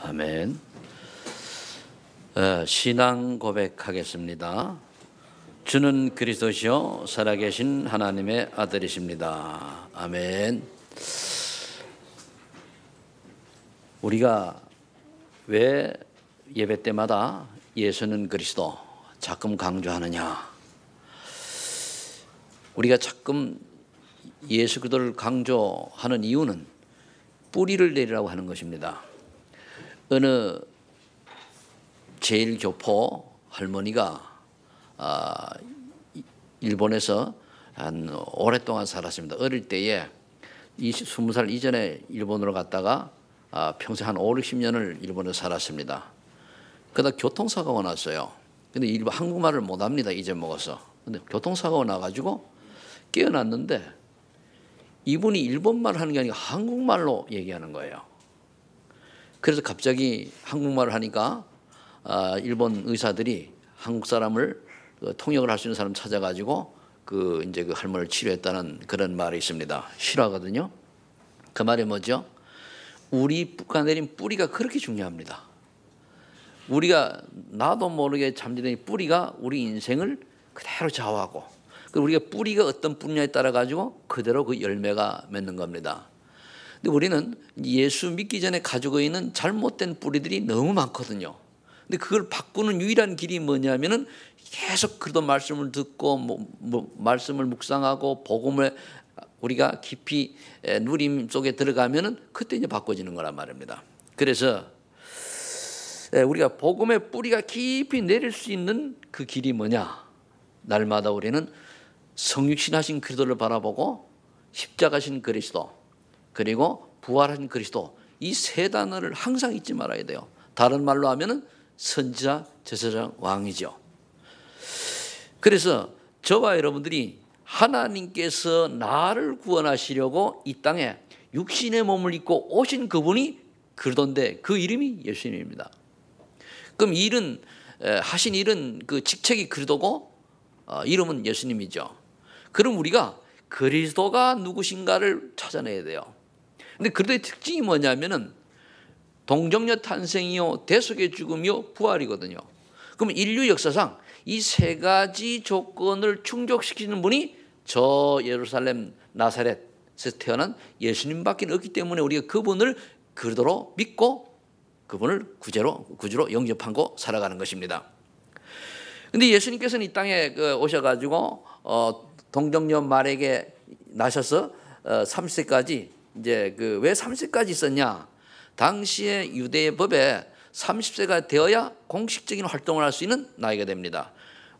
아멘. 신앙 고백하겠습니다. 주는 그리스도시요 살아계신 하나님의 아들이십니다. 아멘. 우리가 왜 예배 때마다 예수는 그리스도 자꾸 강조하느냐? 우리가 자꾸 예수 그리스도를 강조하는 이유는 뿌리를 내리라고 하는 것입니다. 어느 제일교포 할머니가 일본에서 한 오랫동안 살았습니다. 어릴 때에 20살 이전에 일본으로 갔다가 평생 한 5, 60년을 일본에 살았습니다. 그러다 교통사고가 났어요. 근데 일본 한국말을 못합니다. 이제 먹어서. 근데 교통사고가 나가지고 깨어났는데 이분이 일본말 하는 게 아니라 한국말로 얘기하는 거예요. 그래서 갑자기 한국말을 하니까 일본 의사들이 한국 사람을 통역을 할 수 있는 사람 찾아가지고 이제 그 할머니를 치료했다는 그런 말이 있습니다. 실화거든요. 그 말이 뭐죠? 우리가 내린 뿌리가 그렇게 중요합니다. 우리가 나도 모르게 잠재된 뿌리가 우리 인생을 그대로 좌우하고, 우리가 뿌리가 어떤 뿌리냐에 따라 가지고 그대로 그 열매가 맺는 겁니다. 근데 우리는 예수 믿기 전에 가지고 있는 잘못된 뿌리들이 너무 많거든요. 근데 그걸 바꾸는 유일한 길이 뭐냐면은 계속 그리스도 말씀을 듣고 말씀을 묵상하고 복음을 우리가 깊이 누림 속에 들어가면은 그때 이제 바꿔지는 거란 말입니다. 그래서 우리가 복음의 뿌리가 깊이 내릴 수 있는 그 길이 뭐냐? 날마다 우리는 성육신하신 그리스도를 바라보고 십자가신 그리스도 그리고 부활하신 그리스도, 이 세 단어를 항상 잊지 말아야 돼요. 다른 말로 하면은 선지자, 제사장, 왕이죠. 그래서 저와 여러분들이 하나님께서 나를 구원하시려고 이 땅에 육신의 몸을 입고 오신 그분이 그리스도인데 그 이름이 예수님입니다. 그럼 하신 일은 그 직책이 그리스도고 이름은 예수님이죠. 그럼 우리가 그리스도가 누구신가를 찾아내야 돼요. 근데 그리스도의 특징이 뭐냐면은 동정녀 탄생이요 대속의 죽음이요 부활이거든요. 그럼 인류 역사상 이 세 가지 조건을 충족시키는 분이 저 예루살렘 나사렛에서 태어난 예수님밖에 없기 때문에 우리가 그분을 그리스도로 믿고 그분을 구주로 영접하고 살아가는 것입니다. 근데 예수님께서는 이 땅에 오셔가지고 동정녀 마리아에게 나셔서 30세까지 이제 왜 30세까지 있었냐? 당시의 유대의 법에 30세가 되어야 공식적인 활동을 할 수 있는 나이가 됩니다.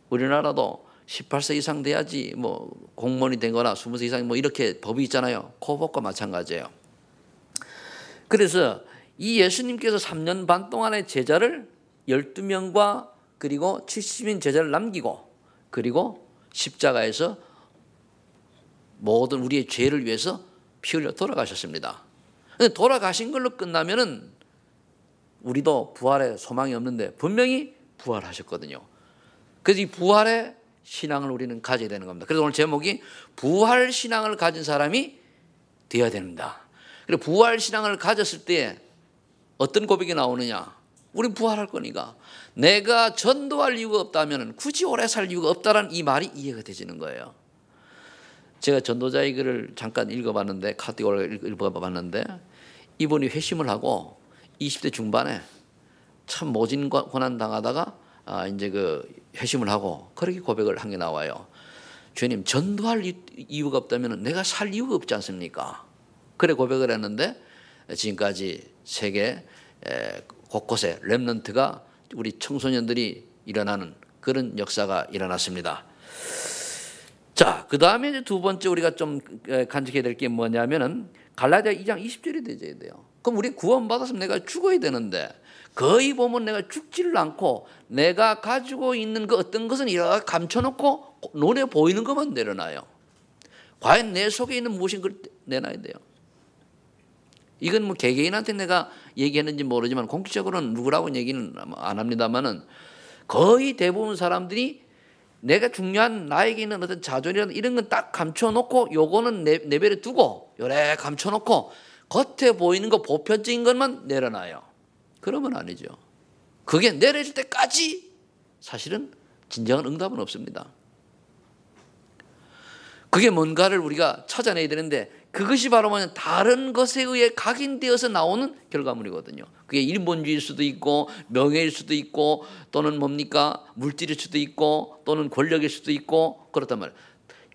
우리나라도 18세 이상 돼야지 공무원이 되거나 20세 이상 이렇게 법이 있잖아요. 그 법과 마찬가지예요. 그래서 이 예수님께서 3년 반 동안의 제자를 12명과 그리고 70인 제자를 남기고 그리고 십자가에서 모든 우리의 죄를 위해서 피 흘려 돌아가셨습니다. 근데 돌아가신 걸로 끝나면은 우리도 부활의 소망이 없는데 분명히 부활하셨거든요. 그래서 이 부활의 신앙을 우리는 가져야 되는 겁니다. 그래서 오늘 제목이 부활 신앙을 가진 사람이 되어야 됩니다. 그리고 부활 신앙을 가졌을 때 어떤 고백이 나오느냐? 우린 부활할 거니까 내가 전도할 이유가 없다면 굳이 오래 살 이유가 없다라는 이 말이 이해가 되지는 거예요. 제가 전도자의 글을 잠깐 읽어봤는데 카테고리를 읽어봤는데 이분이 회심을 하고 20대 중반에 참 모진 고난 당하다가 이제 회심을 하고 그렇게 고백을 한 게 나와요. 주님, 전도할 이유가 없다면 내가 살 이유가 없지 않습니까? 그래 고백을 했는데 지금까지 세계 곳곳에 렘넌트가 우리 청소년들이 일어나는 그런 역사가 일어났습니다. 자, 그 다음에 이제 두 번째 우리가 좀 간직해야 될 게 뭐냐면은 갈라디아 2장 20절이 되어야 돼요. 그럼 우리 구원받았으면 내가 죽어야 되는데 거의 보면 내가 죽지를 않고 내가 가지고 있는 그 어떤 것은 이렇게 감춰놓고 눈에 보이는 것만 내려놔요. 과연 내 속에 있는 무엇인 걸 내놔야 돼요. 이건 개개인한테 내가 얘기했는지 모르지만 공식적으로는 누구라고 얘기는 안 합니다만은 거의 대부분 사람들이 내가 중요한 나에게 있는 어떤 자존이라든 이런 건 딱 감춰놓고 요거는 내버려 두고 요래 감춰놓고 겉에 보이는 거 보편적인 것만 내려놔요. 그러면 아니죠. 그게 내려질 때까지 사실은 진정한 응답은 없습니다. 그게 뭔가를 우리가 찾아내야 되는데 그것이 바로 뭐냐면 다른 것에 의해 각인되어서 나오는 결과물이거든요. 그게 인본주의일 수도 있고 명예일 수도 있고 또는 뭡니까 물질일 수도 있고 또는 권력일 수도 있고 그렇단 말이에요.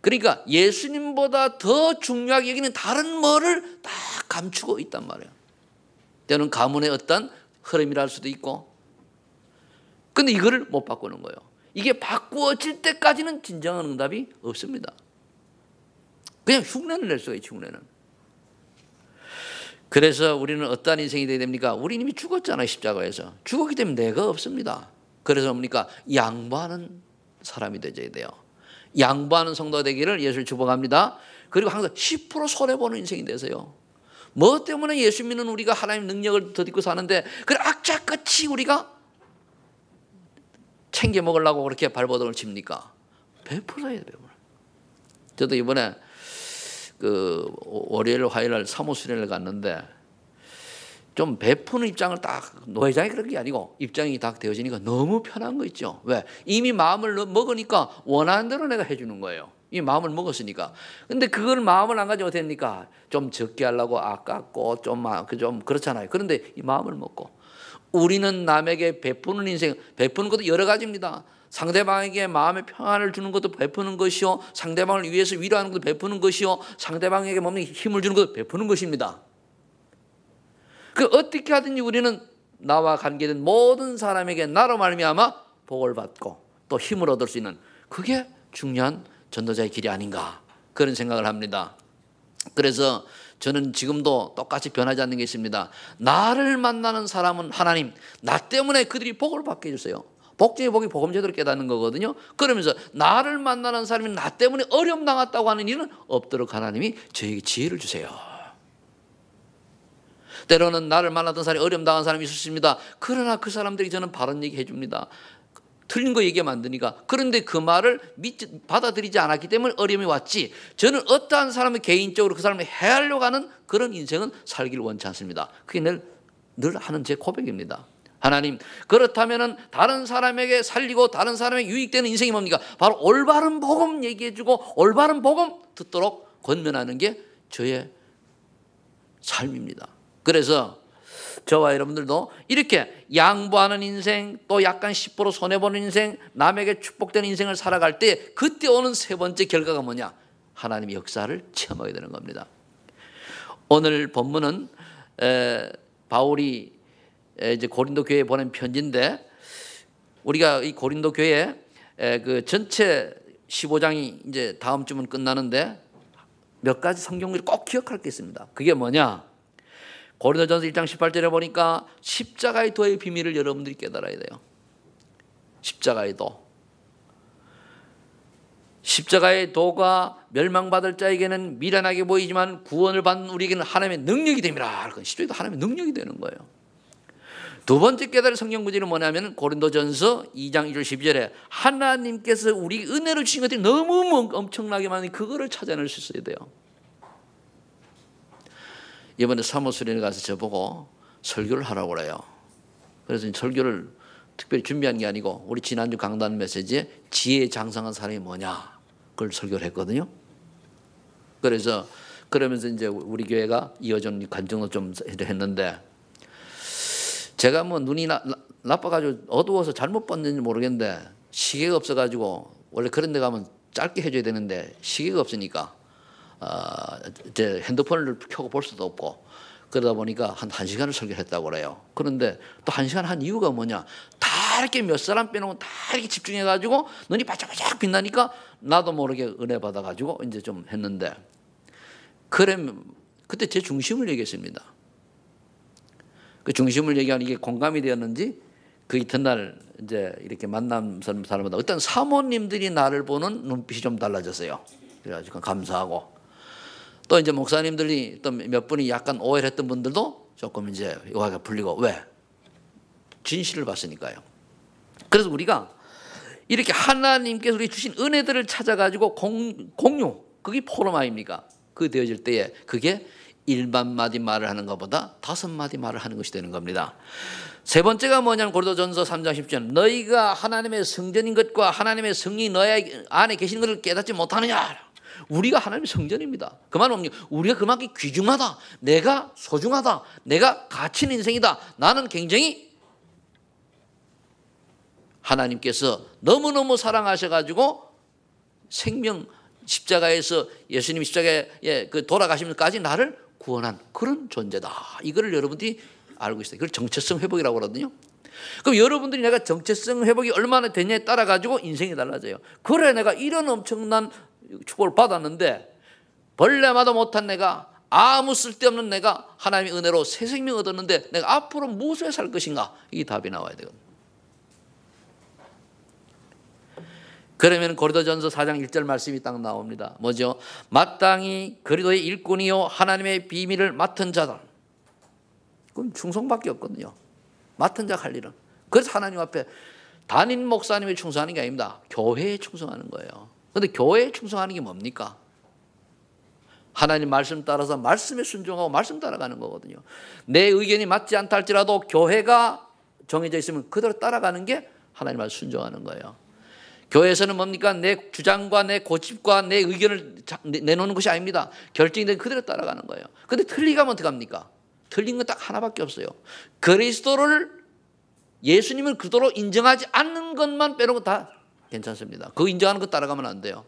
그러니까 예수님보다 더 중요하게 여기는 다른 뭐를 다 감추고 있단 말이에요. 때로는 가문의 어떤 흐름이랄 수도 있고 근데 이거를 못 바꾸는 거예요. 이게 바꾸어질 때까지는 진정한 응답이 없습니다. 그냥 흉내를 낼 수가 있지, 흉내는. 그래서 우리는 어떠한 인생이 되어야 됩니까? 우리 이미 죽었잖아요, 십자가에서. 죽었기 때문에 내가 없습니다. 그래서 뭡니까? 양보하는 사람이 되어야 돼요. 양보하는 성도가 되기를 예수를 축복합니다. 그리고 항상 10% 손해보는 인생이 되세요. 뭐 때문에 예수 믿는 우리가 하나님 능력을 덧입고 사는데 그 악착같이 우리가 챙겨 먹으려고 그렇게 발버둥을 칩니까? 베풀어야 돼요. 저도 이번에 그 월요일 화요일 사무실에 갔는데 좀 베푸는 입장을 딱 노회장이 그런 게 아니고 입장이 딱 되어지니까 너무 편한 거 있죠. 왜? 이미 마음을 먹으니까 원하는 대로 내가 해주는 거예요. 이 마음을 먹었으니까. 근데 그걸 마음을 안 가지고 어떻게 됩니까? 좀 적게 하려고 아깝고 좀 그렇잖아요. 그런데 이 마음을 먹고 우리는 남에게 베푸는 인생, 베푸는 것도 여러 가지입니다. 상대방에게 마음의 평안을 주는 것도 베푸는 것이요, 상대방을 위해서 위로하는 것도 베푸는 것이요, 상대방에게 몸에 힘을 주는 것도 베푸는 것입니다. 그 어떻게 하든지 우리는 나와 관계된 모든 사람에게 나로 말미암아 복을 받고 또 힘을 얻을 수 있는 그게 중요한 전도자의 길이 아닌가 그런 생각을 합니다. 그래서 저는 지금도 똑같이 변하지 않는 게 있습니다. 나를 만나는 사람은 하나님, 나 때문에 그들이 복을 받게 해주세요. 복 중에 복이 복음 제대로 깨닫는 거거든요. 그러면서 나를 만나는 사람이 나 때문에 어려움 당했다고 하는 일은 없도록 하나님이 저에게 지혜를 주세요. 때로는 나를 만났던 사람이 어려움 당한 사람이 있었습니다. 그러나 그 사람들이 저는 바른 얘기 해줍니다. 틀린 거 얘기하면 안 되니까. 그런데 그 말을 받아들이지 않았기 때문에 어려움이 왔지. 저는 어떠한 사람을 개인적으로 그 사람을 해하려고 하는 그런 인생은 살기를 원치 않습니다. 그게 늘 하는 제 고백입니다. 하나님, 그렇다면 다른 사람에게 살리고 다른 사람에게 유익되는 인생이 뭡니까? 바로 올바른 복음 얘기해주고 올바른 복음 듣도록 권면하는 게 저의 삶입니다. 그래서 저와 여러분들도 이렇게 양보하는 인생, 또 약간 10% 손해보는 인생, 남에게 축복되는 인생을 살아갈 때 그때 오는 세 번째 결과가 뭐냐? 하나님의 역사를 체험하게 되는 겁니다. 오늘 본문은 바울이 이제 고린도 교회에 보낸 편지인데 우리가 이 고린도 교회 그 전체 15장이 이제 다음 주면 끝나는데 몇 가지 성경들이 꼭 기억할 게 있습니다. 그게 뭐냐? 고린도전서 1장 18절에 보니까 십자가의 도의 비밀을 여러분들이 깨달아야 돼요. 십자가의 도. 십자가의 도가 멸망받을 자에게는 미련하게 보이지만 구원을 받는 우리에게는 하나님의 능력이 됨이라. 십자가도 하나님의 능력이 되는 거예요. 두 번째 깨달을 성경 구절은 뭐냐면 고린도전서 2장 1절 12절에 하나님께서 우리 은혜를 주신 것들이 너무 엄청나게 많으니 그거를 찾아낼 수 있어야 돼요. 이번에 사무실에 가서 저보고 설교를 하라고 그래요. 그래서 설교를 특별히 준비한 게 아니고 우리 지난주 강단 메시지에 지혜에 장성한 사람이 뭐냐 그걸 설교를 했거든요. 그래서 그러면서 이제 우리 교회가 이어준 간증도 좀 했는데 제가 뭐 눈이 나빠가지고 어두워서 잘못 봤는지 모르겠는데 시계가 없어가지고 원래 그런 데 가면 짧게 해줘야 되는데 시계가 없으니까 제 핸드폰을 켜고 볼 수도 없고 그러다 보니까 한 1시간을 설교했다고 그래요. 그런데 또 1시간 한 이유가 뭐냐? 다 이렇게 몇 사람 빼놓고 다 이렇게 집중해가지고 눈이 바짝바짝 빛나니까 나도 모르게 은혜 받아가지고 이제 좀 했는데 그때 제 중심을 얘기했습니다. 그 중심을 얘기하는 이게 공감이 되었는지 그 이튿날 이제 이렇게 만난 사람마다 어떤 사모님들이 나를 보는 눈빛이 좀 달라졌어요. 그래가지고 감사하고 또 이제 목사님들이 또 몇 분이 약간 오해를 했던 분들도 조금 이제 요하게 풀리고 왜? 진실을 봤으니까요. 그래서 우리가 이렇게 하나님께서 우리 주신 은혜들을 찾아가지고 공유 그게 포럼 아닙니까? 그 되어질 때에 그게 일반 마디 말을 하는 것보다 5마디 말을 하는 것이 되는 겁니다. 세 번째가 뭐냐면 고린도전서 3장 10절 너희가 하나님의 성전인 것과 하나님의 성령이 너희 안에 계시는 것을 깨닫지 못하느냐. 우리가 하나님의 성전입니다. 그 말은 뭡니까? 우리가 그만큼 귀중하다. 내가 소중하다. 내가 가치 있는 인생이다. 나는 굉장히 하나님께서 너무너무 사랑하셔가지고 생명 십자가에서 예수님 십자가에 돌아가시면까지 나를 구원한 그런 존재다. 이거를 여러분들이 알고 있어요. 그걸 정체성 회복이라고 그러거든요. 그럼 여러분들이 내가 정체성 회복이 얼마나 되냐에 따라 가지고 인생이 달라져요. 그래 내가 이런 엄청난 축복을 받았는데 벌레마다 못한 내가 아무 쓸데없는 내가 하나님의 은혜로 새 생명 얻었는데 내가 앞으로 무엇에 살 것인가? 이 답이 나와야 되거든요. 그러면 고린도전서 4장 1절 말씀이 딱 나옵니다. 뭐죠? 마땅히 그리스도의 일꾼이요 하나님의 비밀을 맡은 자다. 그건 충성밖에 없거든요. 맡은 자가 할 일은. 그래서 하나님 앞에 담임 목사님이 충성하는 게 아닙니다. 교회에 충성하는 거예요. 그런데 교회에 충성하는 게 뭡니까? 하나님 말씀 따라서 말씀에 순종하고 말씀 따라가는 거거든요. 내 의견이 맞지 않다 할지라도 교회가 정해져 있으면 그대로 따라가는 게 하나님 말씀 순종하는 거예요. 교회에서는 뭡니까? 내 주장과 내 고집과 내 의견을 내놓는 것이 아닙니다. 결정이 된 그대로 따라가는 거예요. 그런데 틀리가면 어떡합니까? 틀린 건 딱 하나밖에 없어요. 그리스도를 예수님을 그리스도로 인정하지 않는 것만 빼놓고 다 괜찮습니다. 그 인정하는 것 따라가면 안 돼요.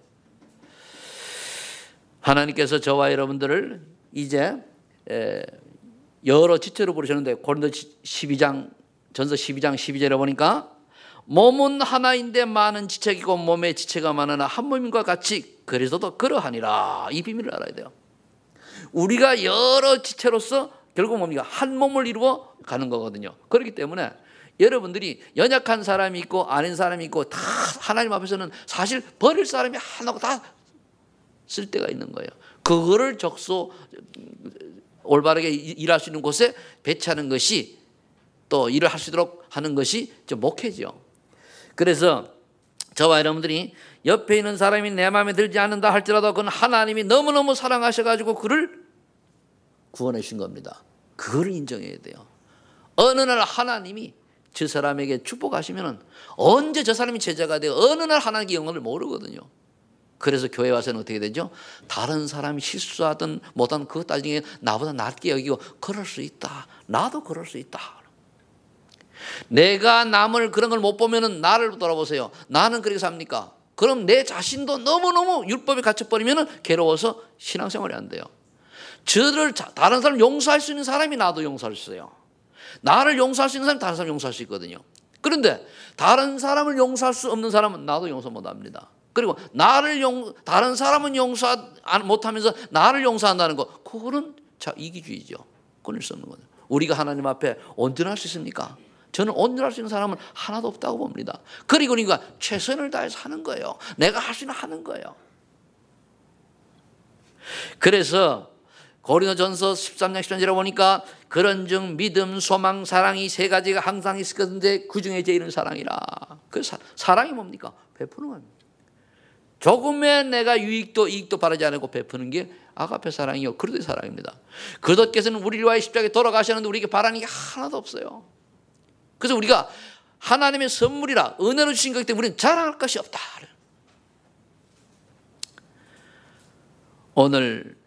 하나님께서 저와 여러분들을 이제 여러 지체로 부르셨는데 고린도 12장 전서 12장 12절에 보니까 몸은 하나인데 많은 지체이고 몸에 지체가 많으나 한 몸인과 같이 그리스도도 그러하니라. 이 비밀을 알아야 돼요. 우리가 여러 지체로서 결국 뭡니까? 한 몸을 이루어 가는 거거든요. 그렇기 때문에 여러분들이 연약한 사람이 있고 아닌 사람이 있고 다 하나님 앞에서는 사실 버릴 사람이 하나고 다 쓸 데가 있는 거예요. 그거를 적소 올바르게 일할 수 있는 곳에 배치하는 것이 또 일을 할 수 있도록 하는 것이 목회죠. 그래서 저와 여러분들이 옆에 있는 사람이 내 마음에 들지 않는다 할지라도 그건 하나님이 너무너무 사랑하셔가지고 그를 구원해 주신 겁니다. 그걸 인정해야 돼요. 어느 날 하나님이 저 사람에게 축복하시면 언제 저 사람이 제자가 돼요. 어느 날 하나님의 영광을 모르거든요. 그래서 교회 와서는 어떻게 되죠? 다른 사람이 실수하든 못하든 그것 따지게 나보다 낫게 여기고 그럴 수 있다. 나도 그럴 수 있다. 내가 남을 그런 걸 못 보면은 나를 돌아보세요. 나는 그렇게 삽니까? 그럼 내 자신도 너무너무 율법에 갇혀버리면 괴로워서 신앙생활이 안 돼요. 저를 다른 사람 용서할 수 있는 사람이 나도 용서할 수 있어요. 나를 용서할 수 있는 사람이 다른 사람 용서할 수 있거든요. 그런데 다른 사람을 용서할 수 없는 사람은 나도 용서 못합니다. 그리고 다른 사람은 용서 못하면서 나를 용서한다는 거, 그거는 이기주의죠. 끊을 수 없는 거죠. 우리가 하나님 앞에 온전할 수 있습니까? 저는 온전할 수 있는 사람은 하나도 없다고 봅니다. 그리고 우리가 최선을 다해서 하는 거예요. 내가 할 수 있는 하는 거예요. 그래서 고린도전서 13장 10절에 보니까 그런즉 믿음, 소망, 사랑이 세 가지가 항상 있을 것인데 그 중에 제일은 사랑이라. 그 사랑이 뭡니까? 베푸는 겁니다. 조금의 내가 유익도 이익도 바라지 않고 베푸는 게 아가페 사랑이요 그리스도의 사랑입니다. 그리스도께서는 우리를 위하여 십자가에 돌아가셨는데 우리에게 바라는 게 하나도 없어요. 그래서 우리가 하나님의 선물이라 은혜로 주신 거기 때문에 우리는 자랑할 것이 없다. 오늘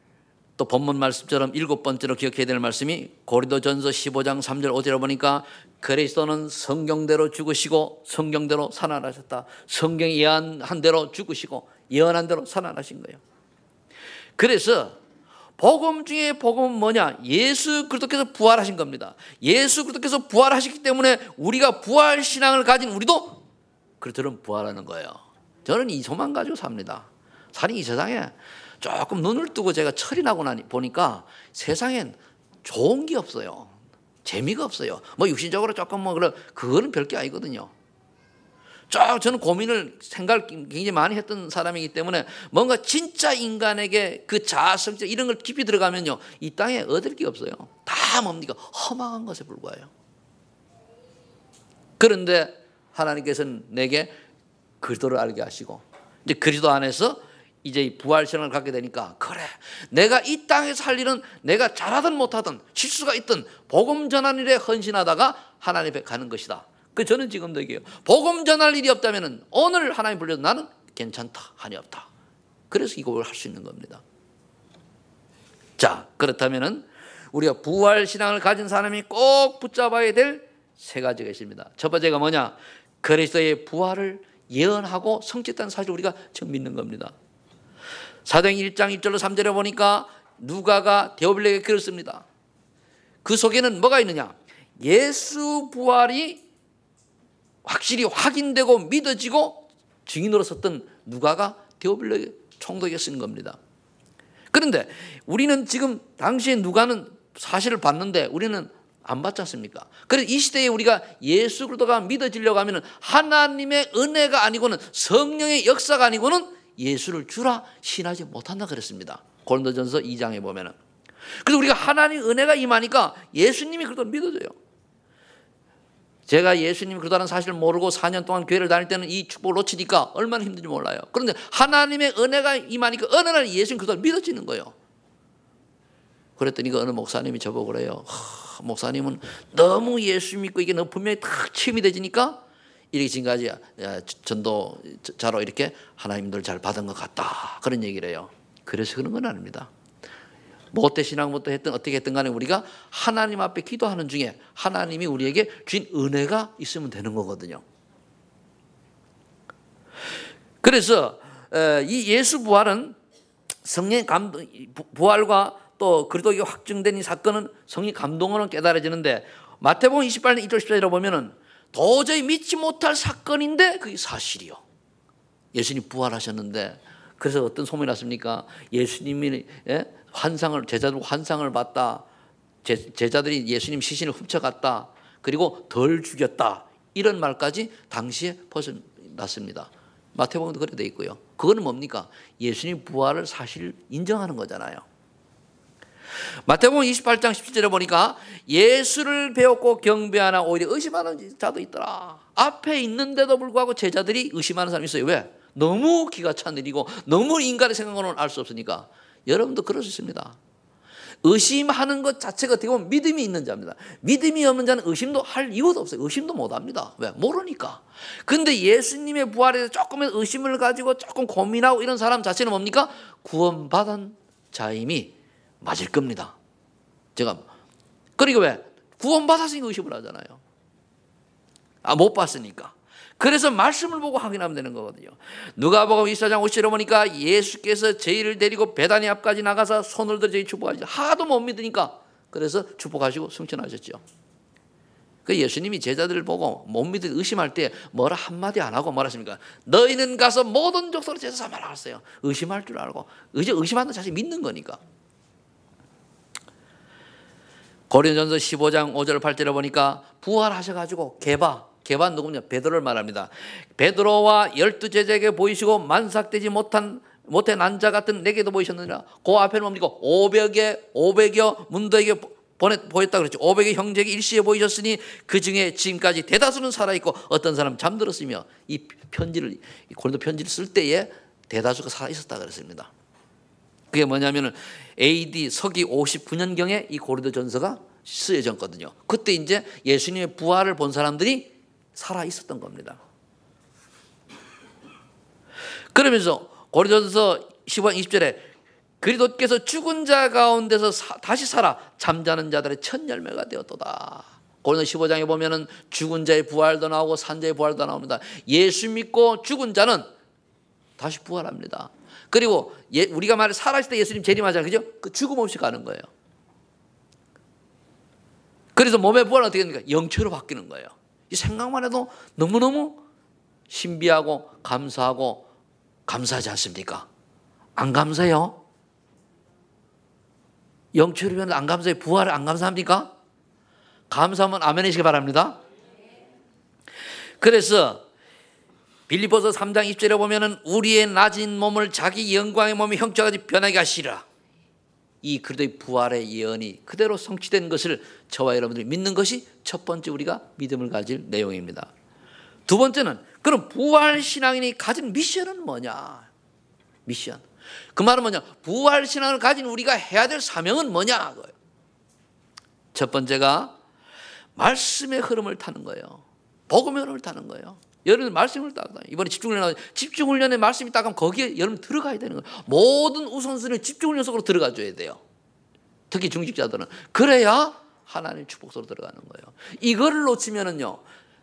또 본문 말씀처럼 7번째로 기억해야 될 말씀이 고린도전서 15장 3절 5절에 보니까 그리스도는 성경대로 죽으시고 성경대로 살아나셨다. 성경이 예언한 대로 죽으시고 예언한 대로 살아나신 거예요. 그래서 복음 중에 복음은 뭐냐? 예수 그리스도께서 부활하신 겁니다. 예수 그리스도께서 부활하셨기 때문에 우리가 부활 신앙을 가진 우리도 그리스도는 부활하는 거예요. 저는 이 소망 가지고 삽니다. 사실 이 세상에 조금 눈을 뜨고 제가 철이 나고 보니까 세상엔 좋은 게 없어요. 재미가 없어요. 뭐 육신적으로 조금 뭐 그거는 별게 아니거든요. 저는 생각을 굉장히 많이 했던 사람이기 때문에 뭔가 진짜 인간에게 그 자아성적 이런 걸 깊이 들어가면요 이 땅에 얻을 게 없어요. 다 뭡니까? 허망한 것에 불과해요. 그런데 하나님께서는 내게 그리스도를 알게 하시고 이제 그리스도 안에서 이제 이 부활 신앙을 갖게 되니까 그래, 내가 이 땅에서 할 일은 내가 잘하든 못하든 실수가 있든 복음 전하는 일에 헌신하다가 하나님 앞에 가는 것이다. 그 저는 지금도 얘기해요. 복음 전할 일이 없다면 오늘 하나님 불러도 나는 괜찮다, 한이 없다. 그래서 이걸 할 수 있는 겁니다. 자, 그렇다면은 우리가 부활 신앙을 가진 사람이 꼭 붙잡아야 될 세 가지가 있습니다. 첫 번째가 뭐냐? 그리스도의 부활을 예언하고 성취했다는 사실을 우리가 지금 믿는 겁니다. 사도행 1장 1절로 3절에 보니까 누가가 데오빌에게 글을 씁니다. 그 속에는 뭐가 있느냐? 예수 부활이 확실히 확인되고 믿어지고 증인으로 섰던 누가가 데오빌레 총독에게 쓴 겁니다. 그런데 우리는 지금 당시에 누가는 사실을 봤는데 우리는 안 받지 않습니까? 그래서 이 시대에 우리가 예수 그리스도가 믿어지려고 하면 하나님의 은혜가 아니고는 성령의 역사가 아니고는 예수를 주라 신하지 못한다 그랬습니다. 고린도전서 2장에 보면은. 그래서 우리가 하나님의 은혜가 임하니까 예수님이 그리스도를 믿어져요. 제가 예수님이 그리스도라는 사실을 모르고 4년 동안 교회를 다닐 때는 이 축복을 놓치니까 얼마나 힘든지 몰라요. 그런데 하나님의 은혜가 임하니까 어느 날 예수님 그리스도를 믿어지는 거예요. 그랬더니 그 어느 목사님이 저보고 그래요. 목사님은 너무 예수 믿고 이게 너무 분명히 탁 체험이 되지니까 이렇게 지금까지 전도자로 이렇게 하나님들 잘 받은 것 같다. 그런 얘기를 해요. 그래서 그런 건 아닙니다. 못된 신앙부터 했든 어떻게 했든 간에 우리가 하나님 앞에 기도하는 중에 하나님이 우리에게 주신 은혜가 있으면 되는 거거든요. 그래서 이 예수 부활은 성령의 감동, 부활과 또 그리스도의 확증된 이 사건은 성령 감동으로 깨달아지는데 마태복음 28장 1절 14절에 보면은 도저히 믿지 못할 사건인데 그게 사실이요. 예수님 부활하셨는데 그래서 어떤 소문이 났습니까? 예수님이 환상을 제자들 환상을 봤다. 제자들이 예수님 시신을 훔쳐갔다. 그리고 덜 죽였다. 이런 말까지 당시에 벌써 났습니다. 마태복음도 그렇게 돼 있고요. 그거는 뭡니까? 예수님 부활을 사실 인정하는 거잖아요. 마태복음 28장 17절에 보니까 예수를 배웠고 경배하나 오히려 의심하는 자도 있더라. 앞에 있는데도 불구하고 제자들이 의심하는 사람이 있어요. 왜? 너무 기가 찬 일이고 너무 인간의 생각으로는 알 수 없으니까. 여러분도 그럴 수 있습니다. 의심하는 것 자체가 어떻게 보면 믿음이 있는 자입니다. 믿음이 없는 자는 의심도 할 이유도 없어요. 의심도 못합니다. 왜? 모르니까. 근데 예수님의 부활에 대해서 조금의 의심을 가지고 조금 고민하고 이런 사람 자체는 뭡니까? 구원받은 자임이 맞을 겁니다. 제가 그러니까 왜? 구원받았으니까 의심을 하잖아요. 못 봤으니까. 그래서 말씀을 보고 확인하면 되는 거거든요. 누가복음 24장 50절에 보니까 예수께서 저희를 데리고 베다니 앞까지 나가서 손을 들어 저희 축복하시죠. 하도 못 믿으니까 그래서 축복하시고 승천하셨죠. 그 예수님이 제자들을 보고 못 믿을 의심할 때 뭐라 한마디 안 하고 뭐라 하십니까? 너희는 가서 모든 족속으로 제자 삼아라 했어요. 의심할 줄 알고 이제 의심하는 자식 믿는 거니까. 고린도전서 15장 5절 8절에 보니까 부활하셔가지고 게바 누구냐? 베드로를 말합니다. 베드로와 12제자에게 보이시고 만삭되지 못해 난자 같은 내게도 보이셨느니라. 그 앞에는 뭡니까? 500여 문도에게 보였다 그랬죠. 500의 형제에게 일시에 보이셨으니 그 중에 지금까지 대다수는 살아있고 어떤 사람은 잠들었으며 이 편지를 고린도 편지를 쓸 때에 대다수가 살아있었다 그랬습니다. 그게 뭐냐면은 AD 서기 59년경에 이 고린도전서가 쓰여졌거든요. 그때 이제 예수님의 부활을 본 사람들이 살아 있었던 겁니다. 그러면서 고린도전서 15장 20절에 그리스도께서 죽은 자 가운데서 다시 살아 잠자는 자들의 첫 열매가 되었도다. 고린도 15장에 보면은 죽은 자의 부활도 나오고 산자의 부활도 나옵니다. 예수 믿고 죽은 자는 다시 부활합니다. 그리고 우리가 말해 살아있을 때 예수님 재림하잖아요. 그죠? 그 죽음 없이 가는 거예요. 그래서 몸의 부활은 어떻게 됩니까? 영체로 바뀌는 거예요. 이 생각만 해도 너무너무 신비하고 감사하고 감사하지 않습니까? 안 감사해요? 영체로면 안 감사해요? 부활을 안 감사합니까? 감사하면 아멘 하시기 바랍니다. 그래서 빌립보서 3장 20절에 보면은 우리의 낮은 몸을 자기 영광의 몸이 형체까지 변하게 하시라. 이 그리스도의 부활의 예언이 그대로 성취된 것을 저와 여러분들이 믿는 것이 첫 번째 우리가 믿음을 가질 내용입니다. 두 번째는 그럼 부활 신앙인이 가진 미션은 뭐냐? 미션. 그 말은 뭐냐? 부활신앙을 가진 우리가 해야 될 사명은 뭐냐? 첫 번째가 말씀의 흐름을 타는 거예요. 복음의 흐름을 타는 거예요. 여러분 말씀을 따라 이번에 집중훈련에 말씀이 따가면 거기에 여러분 들어가야 되는 거예요. 모든 우선순위는 집중훈련 속으로 들어가줘야 돼요. 특히 중직자들은. 그래야 하나님의 축복 속으로 들어가는 거예요. 이거를 놓치면은요,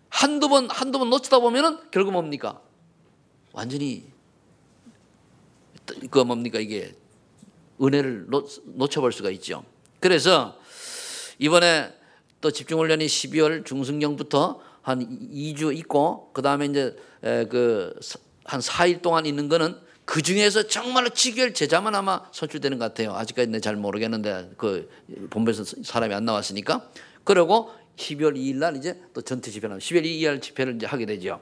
한두 번 놓치다 보면은 결국 뭡니까? 완전히 그 뭡니까 이게 은혜를 놓쳐볼 수가 있죠. 그래서 이번에 또 집중훈련이 12월 중순경부터 한 2주 있고, 그 다음에 이제 한 4일 동안 있는 거는 그 중에서 정말로 지교회 제자만 아마 선출되는 것 같아요. 아직까지는 잘 모르겠는데 그 본부에서 사람이 안 나왔으니까. 그리고 12월 2일 날 이제 또 전체 집회를 12월 2일 집회를 이제 하게 되죠.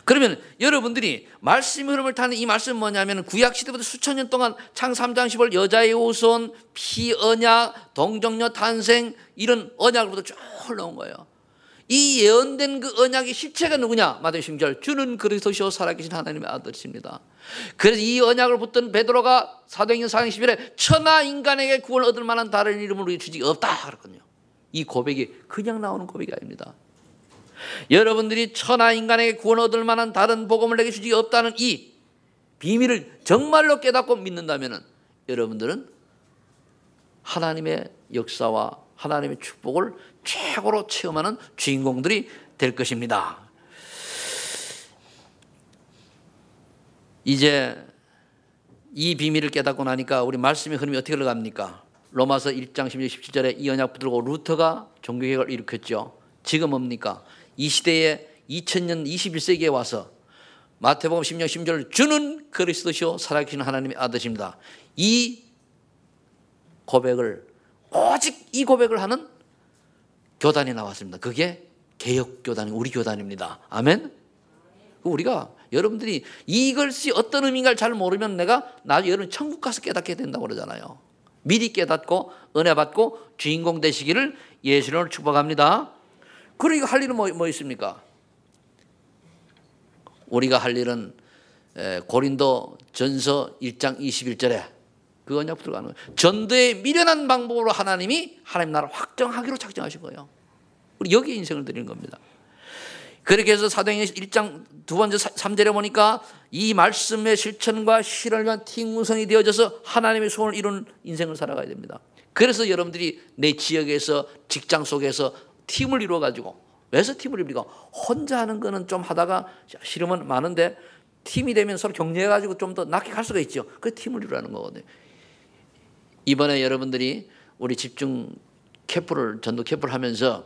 그러면 여러분들이 말씀의 흐름을 타는 이 말씀은 뭐냐면 구약 시대부터 수천 년 동안 창 3장 15절 여자의 후손, 피언약, 동정녀 탄생 이런 언약으로부터 쭉 흘러온 거예요. 이 예언된 그 언약의 실체가 누구냐? 마태복음 16절 주는 그리스도시요 살아계신 하나님의 아들이십니다. 그래서 이 언약을 붙든 베드로가 사도행전 4장 11에 천하 인간에게 구원을 얻을 만한 다른 이름을 우리 주지 없다 그랬거든요. 이 고백이 그냥 나오는 고백이 아닙니다. 여러분들이 천하 인간에게 구원 얻을 만한 다른 복음을 내게 주지 없다는 이 비밀을 정말로 깨닫고 믿는다면 여러분들은 하나님의 역사와 하나님의 축복을 최고로 체험하는 주인공들이 될 것입니다. 이제 이 비밀을 깨닫고 나니까 우리 말씀의 흐름이 어떻게 흘러갑니까? 로마서 1장 16, 17절에 이 언약 붙들고 루터가 종교개혁을 일으켰죠. 지금 뭡니까? 이 시대에 2000년 21세기에 와서 마태복음 16, 16절 주는 그리스도시요 살아계신 하나님의 아들이십니다. 이 고백을 오직 이 고백을 하는 교단이 나왔습니다. 그게 개혁교단이 우리 교단입니다. 아멘. 우리가 여러분들이 이것이 어떤 의미인가를 잘 모르면 내가 나중에 여러분 천국 가서 깨닫게 된다고 그러잖아요. 미리 깨닫고 은혜 받고 주인공 되시기를 예수님을 축복합니다. 그리고 할 일은 뭐 있습니까? 우리가 할 일은 고린도 전서 1장 21절에 그 언약 들어가는 거예요. 전도에 미련한 방법으로 하나님 나라를 확정하기로 작정하신 거예요. 우리 여기에 인생을 드리는 겁니다. 그렇게 해서 사도행전 1장 두 번째 3절에 보니까 이 말씀의 실천과 실현을 위한 팀구성이 되어져서 하나님의 소원을 이루는 인생을 살아가야 됩니다. 그래서 여러분들이 내 지역에서 직장 속에서 팀을 이루어가지고, 왜서 팀을 이루니까 혼자 하는 거는 좀 하다가 싫으면 많은데 팀이 되면 서로 격려해가지고 좀 더 낮게 갈 수가 있죠. 그 팀을 이루라는 거거든요. 이번에 여러분들이 우리 집중 캠프를 전도 캠프를 하면서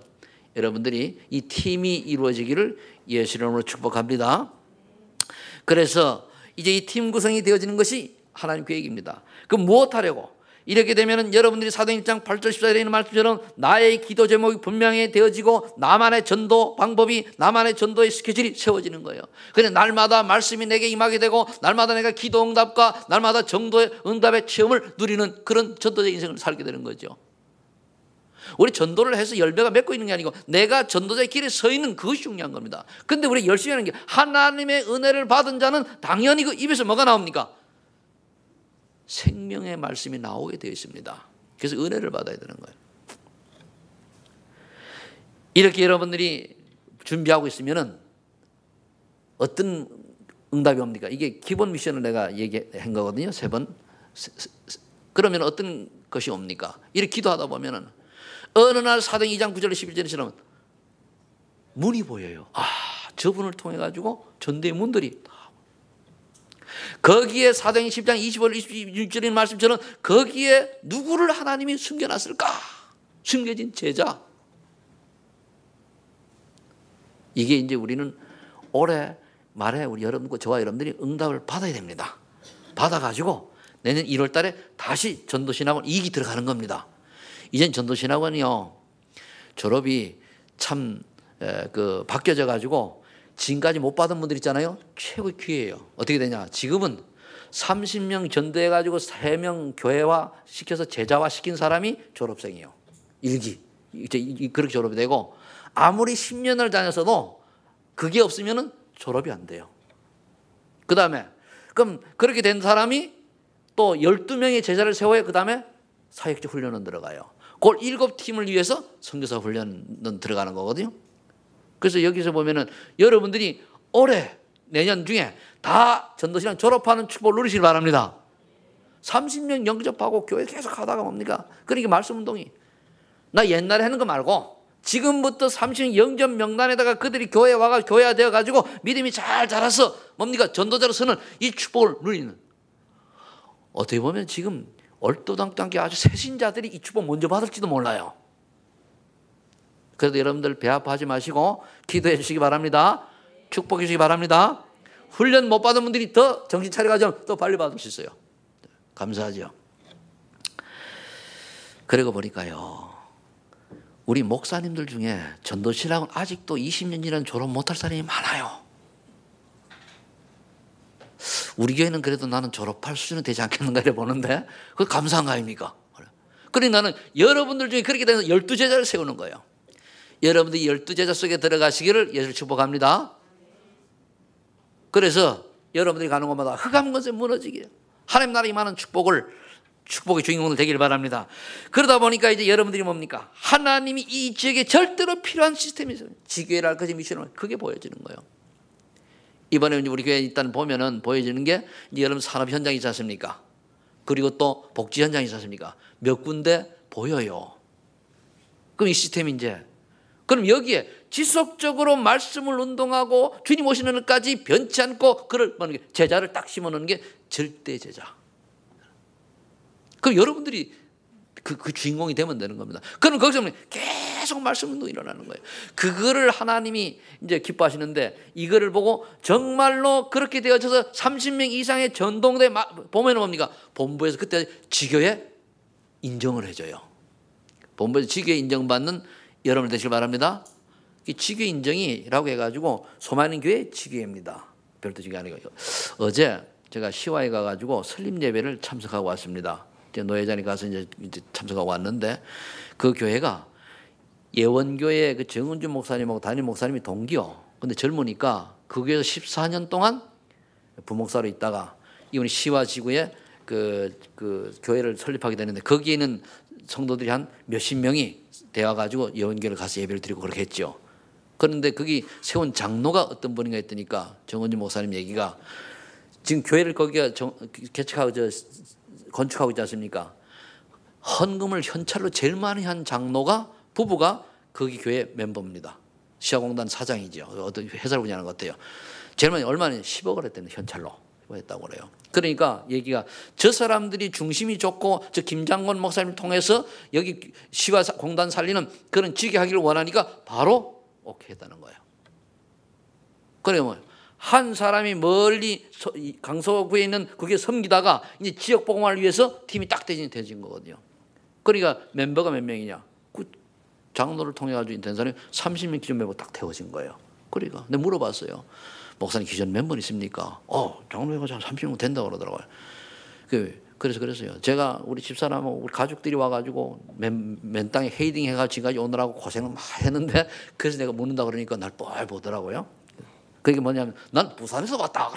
여러분들이 이 팀이 이루어지기를 예수 이름으로 축복합니다. 그래서 이제 이 팀 구성이 되어지는 것이 하나님 계획입니다. 그럼 무엇 하려고? 이렇게 되면 여러분들이 사도행전 1장 8절 14절에 있는 말씀처럼 나의 기도 제목이 분명히 되어지고 나만의 전도 방법이, 나만의 전도의 스케줄이 세워지는 거예요. 그래서 날마다 말씀이 내게 임하게 되고 날마다 내가 기도 응답과 날마다 정도의 응답의 체험을 누리는 그런 전도적 인생을 살게 되는 거죠. 우리 전도를 해서 열매가 맺고 있는 게 아니고 내가 전도자의 길에 서 있는 그것이 중요한 겁니다. 그런데 우리 열심히 하는 게, 하나님의 은혜를 받은 자는 당연히 그 입에서 뭐가 나옵니까? 생명의 말씀이 나오게 되어 있습니다. 그래서 은혜를 받아야 되는 거예요. 이렇게 여러분들이 준비하고 있으면은 어떤 응답이 옵니까? 이게 기본 미션을 내가 얘기한 거거든요. 3번. 그러면 어떤 것이 옵니까? 이렇게 기도하다 보면은 어느 날 사도행전 2장 9절 11절처럼 문이 보여요. 저분을 통해 가지고 전도의 문들이, 거기에 사도행전 10장 25절 26절의 말씀처럼 거기에 누구를 하나님이 숨겨놨을까? 숨겨진 제자. 이게 이제 우리는 올해 말에 우리 여러분과 저와 여러분들이 응답을 받아야 됩니다. 받아가지고 내년 1월 달에 다시 전도신학원 2기 들어가는 겁니다. 이젠 전도신학원이요, 졸업이 참 바뀌어져 가지고 지금까지 못 받은 분들 있잖아요. 최고의 기회예요. 어떻게 되냐? 지금은 30명 전도해 가지고 3명 교회화 시켜서 제자화 시킨 사람이 졸업생이에요. 1기. 그렇게 졸업이 되고, 아무리 10년을 다녔어도 그게 없으면 졸업이 안 돼요. 그 다음에 그럼 그렇게 된 사람이 또 12명의 제자를 세워야 그 다음에 사역적 훈련은 들어가요. 그걸 7팀을 위해서 선교사 훈련은 들어가는 거거든요. 그래서 여기서 보면은 여러분들이 올해 내년 중에 다 전도신앙 졸업하는 축복을 누리시길 바랍니다. 30년 영접하고 교회 계속 하다가 뭡니까? 그러니까 말씀 운동이 나 옛날에 하는 거 말고 지금부터 30년 영접 명단에다가 그들이 교회에 와가 교회가 되어가지고 믿음이 잘 자라서 뭡니까? 전도자로서는 이 축복을 누리는. 어떻게 보면 지금 얼토당토하게 아주 새신자들이 이 축복 먼저 받을지도 몰라요. 그래도 여러분들 배 아파하지 마시고 기도해 주시기 바랍니다. 축복해 주시기 바랍니다. 훈련 못 받은 분들이 더 정신 차려가지고 또 빨리 받을 수 있어요. 감사하죠. 그러고 보니까요, 우리 목사님들 중에 전도신학은 아직도 20년 지난 졸업 못할 사람이 많아요. 우리 교회는 그래도 나는 졸업할 수준은 되지 않겠는가 이래 보는데 그거 감사한 거 아닙니까? 그러니 나는 여러분들 중에 그렇게 돼서 12제자를 세우는 거예요. 여러분들이 12제자 속에 들어가시기를 예수를 축복합니다. 그래서 여러분들이 가는 곳마다 흑암 권세 무너지게 하나님 나라 임하는 축복의 주인공들 되기를 바랍니다. 그러다 보니까 이제 여러분들이 뭡니까? 하나님이 이 지역에 절대로 필요한 시스템이 있어요. 지교회랄 것이 미션을 그게 보여지는 거예요. 이번에 우리 교회에 일단 보면은 보여지는 게 이제 여러분 산업 현장이 있지 않습니까? 그리고 또 복지 현장이 있지 않습니까? 몇 군데 보여요. 그럼 이 시스템이 이제 그럼 여기에 지속적으로 말씀을 운동하고 주님 오시는 날까지 변치 않고 그를 제자를 딱 심어놓는 게 절대 제자. 그럼 여러분들이 그 주인공이 되면 되는 겁니다. 그럼 거기서 계속 말씀 운동이 일어나는 거예요. 그거를 하나님이 이제 기뻐하시는데 이거를 보고 정말로 그렇게 되어져서 30명 이상의 전동대 보면 뭡니까? 본부에서 그때 지교에 인정을 해줘요. 본부에서 지교에 인정받는 여러분 되시길 바랍니다. 이 지교 인정이라고 해가지고 소만인 교회 지교입니다. 별도 지교 아니고 어제 제가 시와에 가가지고 설립 예배를 참석하고 왔습니다. 노예장에 가서 이제 참석하고 왔는데 그 교회가 예원교회 그 정은주 목사님하고 담임 목사님이 동기요. 근데 젊으니까 그 교회에서 14년 동안 부목사로 있다가 이번에 시와 지구에 그 교회를 설립하게 되는데 거기에는 성도들이 한 몇십 명이 되어가지고 예원교회를 가서 예배를 드리고 그렇게 했죠. 그런데 거기 세운 장로가 어떤 분인가 했더니까 정은주 목사님 얘기가 지금 교회를 거기가 개척하고 건축하고 있지 않습니까? 헌금을 현찰로 제일 많이 한 장로가 부부가 거기 교회 멤버입니다. 시아공단 사장이죠. 어떤 회사를 운영하는 것 같아요. 제일 많이 얼마나 10억을 했다는 현찰로 했다고 그래요. 그러니까 얘기가 저 사람들이 중심이 좋고 저 김장건 목사님을 통해서 여기 시와 공단 살리는 그런 지게하기를 원하니까 바로 오케이 했다는 거예요. 그러면 한 사람이 멀리 강서구에 있는 그게 섬기다가 이제 지역 복음화를 위해서 팀이 딱 되어진 거거든요. 그러니까 멤버가 몇 명이냐? 그 장로를 통해 가지고 된 사람이 30명 기존 멤버 딱 태워진 거예요. 그러니까 근데 물어봤어요. 목사님 기존 멤버 있습니까? 장로가 30명 된다고 그러더라고요. 그래서 그랬어요. 제가 우리 집사람하고 우리 가족들이 와가지고 맨 땅에 헤이딩 해가지고 지금까지 오느라고 고생을 많이 했는데 그래서 내가 묻는다 그러니까 날 뻘 보더라고요. 그게 뭐냐면 난 부산에서 왔다.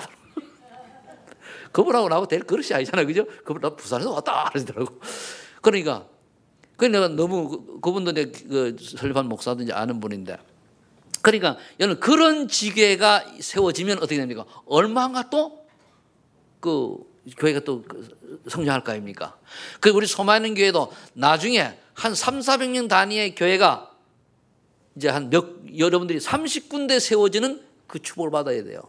그분하고 나하고 될 그릇이 아니잖아요. 그죠? 그분 나 부산에서 왔다 그러더라고. 그러니까 내가 너무 그분도 내 설립한 목사든지 아는 분인데 그러니까 여러분 그런 지교회가 세워지면 어떻게 됩니까? 얼마나 또 그 교회가 또 성장할 거 아닙니까? 그 우리 소만인 교회도 나중에 한 300-400명 단위의 교회가 이제 여러분들이 30군데 세워지는 그 축복을 받아야 돼요.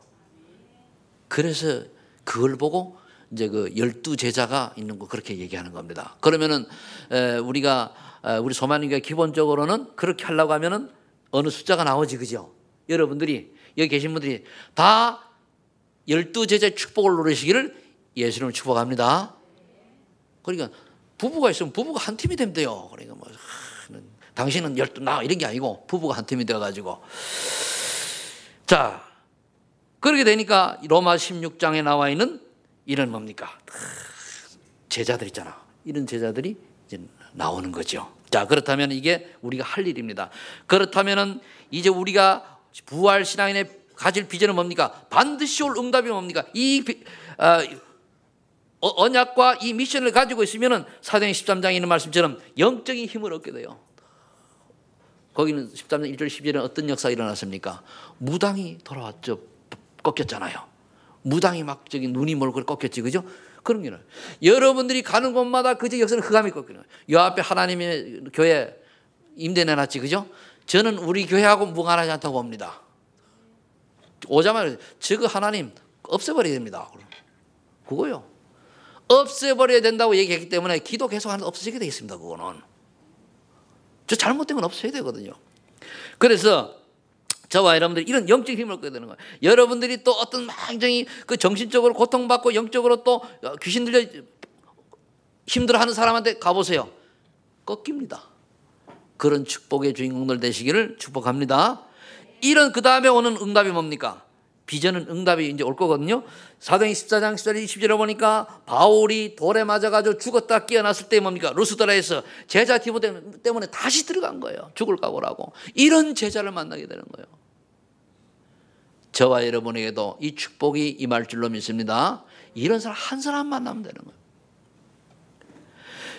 그래서 그걸 보고 이제 그 12제자가 있는 거 그렇게 얘기하는 겁니다. 그러면은 우리 소만인교회 기본적으로는 그렇게 하려고 하면은 어느 숫자가 나오지, 그죠? 여러분들이 여기 계신 분들이 다 12제자의 축복을 누리시기를 예수님을 축복합니다. 그러니까 부부가 있으면 부부가 한 팀이 되면 돼요. 그러니까 뭐 당신은 12 나 이런 게 아니고 부부가 한 팀이 되어가지고 자 그렇게 되니까 로마 16장에 나와 있는 이런 뭡니까? 제자들 있잖아. 이런 제자들이 이제 나오는 거죠. 자 그렇다면 이게 우리가 할 일입니다. 그렇다면은 이제 우리가 부활 신앙인의 가질 비전은 뭡니까? 반드시 올 응답이 뭡니까? 이 언약과 이 미션을 가지고 있으면 사도행 13장에 있는 말씀처럼 영적인 힘을 얻게 돼요. 거기는 13장 1절 12절에 어떤 역사가 일어났습니까? 무당이 돌아왔죠. 꺾였잖아요. 무당이 막 저기 눈이 멀고 꺾였지, 그죠? 그런 게 여러분들이 가는 곳마다 그저 역사는 흑암이 꺾이는 거예요. 요 앞에 하나님의 교회 임대 내놨지, 그죠? 저는 우리 교회하고 무관하지 않다고 봅니다. 오자마자 저거 하나님 없애버려야 됩니다. 그거요. 없애버려야 된다고 얘기했기 때문에 기도 계속하면서 없어지게 되어 있습니다. 그거는. 저 잘못된 건 없어야 되거든요. 그래서 저와 여러분들이 이런 영적 힘을 얻게 되는 거예요. 여러분들이 또 어떤 굉장히 그 정신적으로 고통받고 영적으로 또 귀신 들려 힘들어하는 사람한테 가보세요. 꺾입니다. 그런 축복의 주인공들 되시기를 축복합니다. 이런 그 다음에 오는 응답이 뭡니까? 비전은 응답이 이제 올 거거든요. 사도행 14장 10절 20절에 보니까 바울이 돌에 맞아가지고 죽었다 깨어났을 때 뭡니까? 루스드라에서 제자 디모 때문에 다시 들어간 거예요. 죽을 각오라고. 이런 제자를 만나게 되는 거예요. 저와 여러분에게도 이 축복이 임할 줄로 믿습니다. 이런 사람 한 사람 만나면 되는 거예요.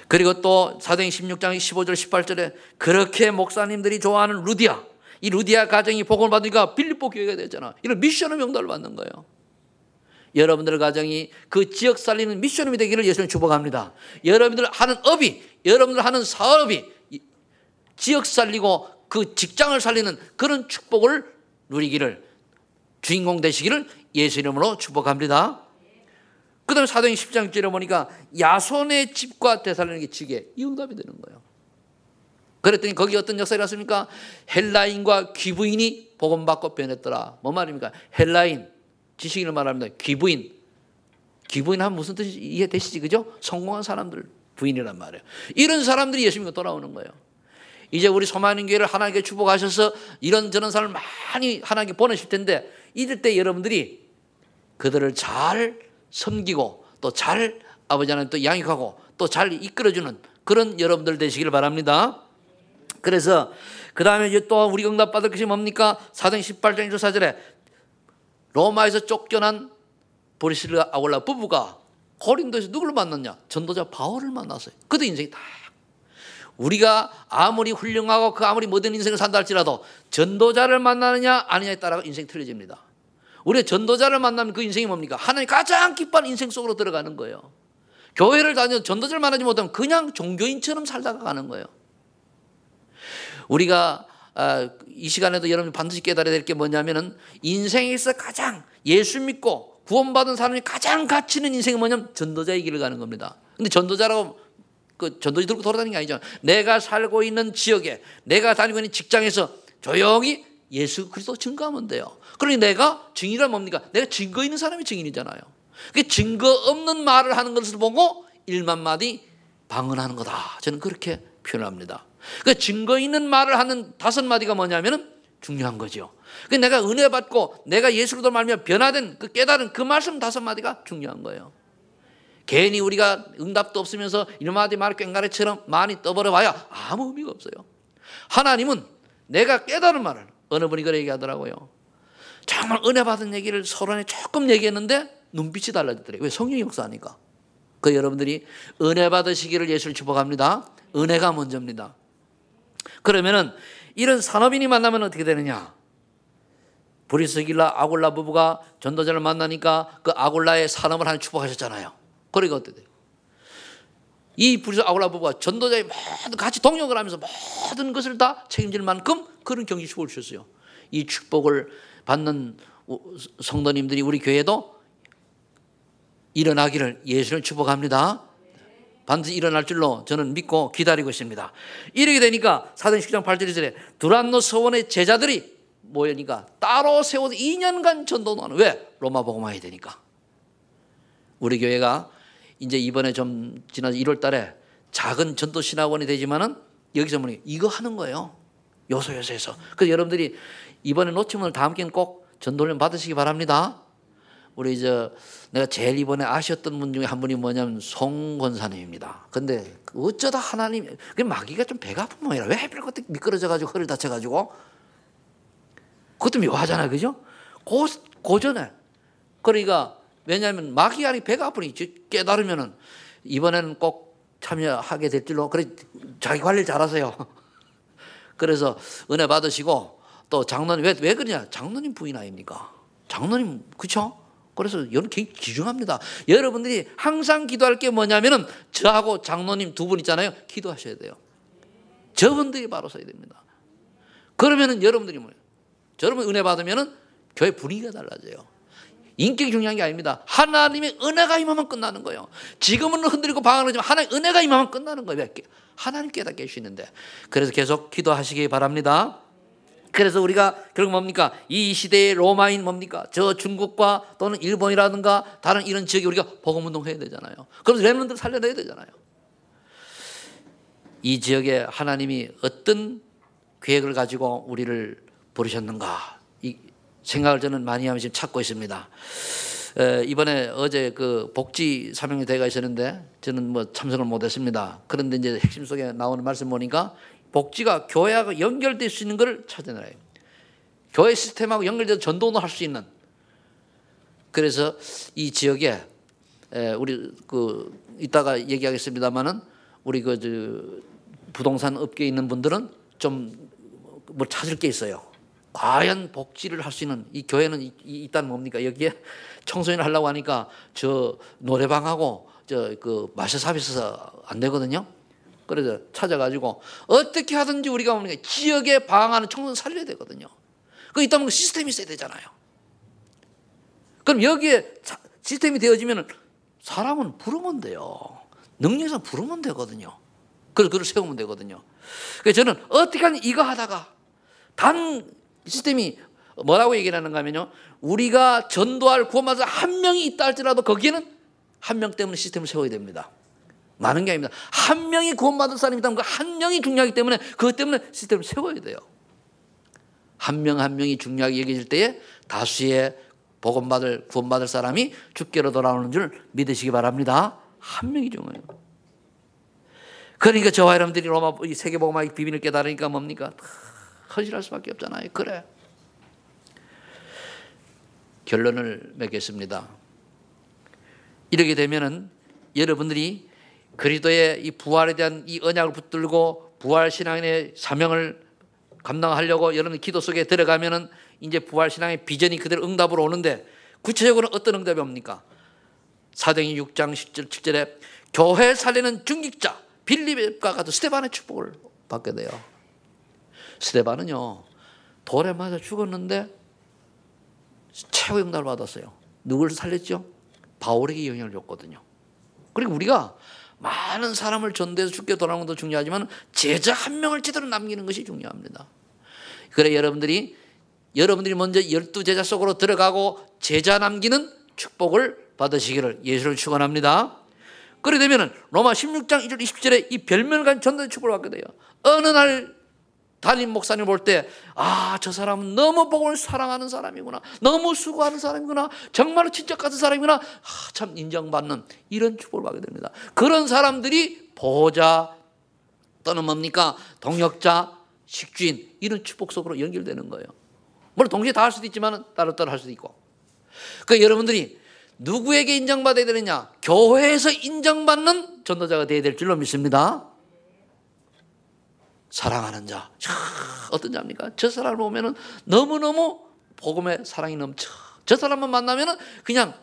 그리고 또 사도행 16장 15절 18절에 그렇게 목사님들이 좋아하는 루디아, 이 루디아 가정이 복음을 받으니까 빌립보 교회가 됐잖아. 이런 미션의 명단을 받는 거예요. 여러분들 가정이 그 지역 살리는 미션이 되기를 예수님 축복합니다. 여러분들 하는 업이, 여러분들 하는 사업이 지역 살리고 그 직장을 살리는 그런 축복을 누리기를, 주인공 되시기를 예수 이름으로 축복합니다. 그 다음에 사도행 10장 1절에 보니까 야손의 집과 데살로니게 지게 이 응답이 되는 거예요. 그랬더니 거기 어떤 역사가 일어났습니까? 헬라인과 귀부인이 복음받고 변했더라. 뭔 말입니까? 헬라인, 지식인을 말합니다. 귀부인. 귀부인 하면 무슨 뜻인지 이해되시지, 그죠? 성공한 사람들 부인이란 말이에요. 이런 사람들이 예수 믿고 돌아오는 거예요. 이제 우리 소망의 교회를 하나님께 축복하셔서 이런저런 사람을 많이 하나님께 보내실 텐데 이럴 때 여러분들이 그들을 잘 섬기고 또 잘 아버지 하나님 또 양육하고 또 잘 이끌어주는 그런 여러분들 되시길 바랍니다. 그래서 그 다음에 이제 또 우리가 응답받을 것이 뭡니까? 사도행 18장 1절 4절에 로마에서 쫓겨난 브리스라 아굴라 부부가 고린도에서 누구를 만났냐? 전도자 바울을 만났어요. 그도 인생이 다. 우리가 아무리 훌륭하고 그 아무리 모든 인생을 산다 할지라도 전도자를 만나느냐 아니냐에 따라 인생이 틀려집니다. 우리가 전도자를 만나면 그 인생이 뭡니까? 하나님 가장 기뻐하는 인생 속으로 들어가는 거예요. 교회를 다녀도 전도자를 만나지 못하면 그냥 종교인처럼 살다가 가는 거예요. 우리가 이 시간에도 여러분이 반드시 깨달아야 될 게 뭐냐면은 인생에서 가장 예수 믿고 구원받은 사람이 가장 가치 있는 인생이 뭐냐면 전도자의 길을 가는 겁니다. 근데 전도자라고 그 전도지 들고 돌아다니는 게 아니죠. 내가 살고 있는 지역에, 내가 다니고 있는 직장에서 조용히 예수 그리스도 증거하면 돼요. 그러니 내가 증인이란 뭡니까? 내가 증거 있는 사람이 증인이잖아요. 그 증거 없는 말을 하는 것을 보고 1만 마디 방언하는 거다. 저는 그렇게 표현합니다. 그 증거 있는 말을 하는 5마디가 뭐냐면은 중요한 거죠. 그 내가 은혜 받고 내가 예수로 말미암아 변화된 그 깨달은 그 말씀 5마디가 중요한 거예요. 괜히 우리가 응답도 없으면서 1마디 말 꽹가리처럼 많이 떠버려 봐야 아무 의미가 없어요. 하나님은 내가 깨달은 말을 어느 분이 그래 얘기하더라고요. 정말 은혜 받은 얘기를 서론에 조금 얘기했는데 눈빛이 달라지더래요. 왜? 성령이 역사하니까. 그 여러분들이 은혜 받으시기를 예수를 축복합니다. 은혜가 먼저입니다. 그러면은 이런 산업인이 만나면 어떻게 되느냐? 브리스길라 아굴라 부부가 전도자를 만나니까 그 아굴라의 산업을 하나님 축복하셨잖아요. 그러니까 어떻게 돼요? 이 브리스 아굴라 부부가 전도자의 모든 같이 동역을 하면서 모든 것을 다 책임질 만큼 그런 경제 축복을 주셨어요. 이 축복을 받는 성도님들이 우리 교회도 일어나기를 예수를 축복합니다. 반드시 일어날 줄로 저는 믿고 기다리고 있습니다. 이렇게 되니까 사도행 10장 8절 2절에 두란노 서원의 제자들이 모이니까 따로 세워서 2년간 전도하는. 왜? 로마 복음화해야 되니까. 우리 교회가 이제 이번에 좀 지난 1월 달에 작은 전도 신학원이 되지만은 여기서 보니 이거 하는 거예요. 요소에서. 그래서 여러분들이 이번에 놓치면 다음 기회는 꼭 전도를 받으시기 바랍니다. 우리 내가 제일 이번에 아쉬웠던 분 중에 한 분이 뭐냐면 송 권사님입니다. 근데 어쩌다 하나님, 마귀가 좀 배가 아픈 모양이라 왜 하필 그때 미끄러져가지고 허리를 다쳐가지고 그것도 묘하잖아요, 그죠? 그 전에 그러니까 왜냐하면 마귀아니 배가 아프니 깨달으면은 이번에는 꼭 참여하게 될 줄로 그래 자기 관리를 잘하세요. 그래서 은혜 받으시고 또 장로님 왜 그러냐? 장로님 부인 아닙니까? 장로님 그렇죠? 그래서 여러분 굉장히 귀중합니다. 여러분들이 항상 기도할 게 뭐냐면은 저하고 장로님 두 분 있잖아요. 기도하셔야 돼요. 저분들이 바로 서야 됩니다. 그러면은 여러분들이 뭐예요? 여러분 은혜 받으면은 교회 분위기가 달라져요. 인격이 중요한 게 아닙니다. 하나님의 은혜가 임하면 끝나는 거예요. 지금은 흔들리고 방황하지만 하나님의 은혜가 임하면 끝나는 거예요. 하나님 깨닫게 해주시는데. 그래서 계속 기도하시기 바랍니다. 그래서 우리가 결국 뭡니까? 이 시대의 로마인 뭡니까? 저 중국과 또는 일본이라든가 다른 이런 지역에 우리가 복음운동 해야 되잖아요. 그래서 렘넌트를 살려내야 되잖아요. 이 지역에 하나님이 어떤 계획을 가지고 우리를 부르셨는가 이 생각을 저는 많이 하면서 지금 찾고 있습니다. 이번에 어제 그 복지 사명의 대회가 있었는데 저는 뭐 참석을 못했습니다. 그런데 이제 핵심 속에 나오는 말씀 보니까 복지가 교회하고 연결될 수 있는 것을 찾아내라. 교회 시스템하고 연결돼서 전도도 할 수 있는. 그래서 이 지역에 우리 그 이따가 얘기하겠습니다만은 우리 그 부동산 업계에 있는 분들은 좀 뭐 찾을 게 있어요. 과연 복지를 할 수 있는 이 교회는 일단 뭡니까? 여기에 청소년 하려고 하니까 저 노래방하고 저 그 마셔 서비스가 안 되거든요. 그래서 찾아가지고 어떻게 하든지 우리가 뭡니까? 지역에 방황하는 청소년 살려야 되거든요. 그 있다면 시스템이 있어야 되잖아요. 그럼 여기에 시스템이 되어지면 사람은 부르면 돼요. 능력에서 부르면 되거든요. 그래서 그걸 세우면 되거든요. 그래서 저는 어떻게 하면 이거 하다가 단 시스템이 뭐라고 얘기를 하는가 하면요. 우리가 전도할 구원받은 한 명이 있다 할지라도 거기에는 한 명 때문에 시스템을 세워야 됩니다. 많은 게 아닙니다. 한 명이 구원받을 사람이 있다면 그 한 명이 중요하기 때문에 그것 때문에 시스템을 세워야 돼요. 한 명 한 명이 중요하게 여겨질 때에 다수의 구원받을 사람이 주께로 돌아오는 줄 믿으시기 바랍니다. 한 명이 중요해요. 그러니까 저와 여러분들이 로마 세계복음화의 비밀을 깨달으니까 뭡니까? 헌신할 수밖에 없잖아요. 그래. 결론을 맺겠습니다. 이렇게 되면은 여러분들이 그리스도의 이 부활에 대한 이 언약을 붙들고 부활 신앙의 사명을 감당하려고 여러분 기도 속에 들어가면은 이제 부활 신앙의 비전이 그대로 응답으로 오는데 구체적으로 어떤 응답이 옵니까? 사도행전 6장 10절 7절에 교회 살리는 중직자 빌립과 같은 스데반의 축복을 받게 돼요. 스데반은요 돌에 맞아 죽었는데 최후의 응답을 받았어요. 누구를 살렸죠? 바울에게 영향을 줬거든요. 그리고 우리가 많은 사람을 전도해서 죽게 돌아오는 것도 중요하지만 제자 한 명을 제대로 남기는 것이 중요합니다. 그래 여러분들이 먼저 12제자 속으로 들어가고 제자 남기는 축복을 받으시기를 예수를 축원합니다. 그래 되면은 로마 16장 1절 20절에 이 별명을 가진 전도의 축복을 받게 돼요. 어느 날 담임 목사님 볼 때 저 사람은 너무 복음을 사랑하는 사람이구나. 너무 수고하는 사람이구나. 정말로 친척 같은 사람이구나. 참 인정받는 이런 축복을 받게 됩니다. 그런 사람들이 보호자 또는 뭡니까? 동역자, 식주인 이런 축복 속으로 연결되는 거예요. 물론 동시에 다 할 수도 있지만 따로따로 할 수도 있고. 그러니까 여러분들이 누구에게 인정받아야 되느냐? 교회에서 인정받는 전도자가 되어야 될 줄로 믿습니다. 사랑하는 자. 어떤 자입니까? 저 사람을 보면은 너무너무 복음의 사랑이 넘쳐. 저 사람만 만나면은 그냥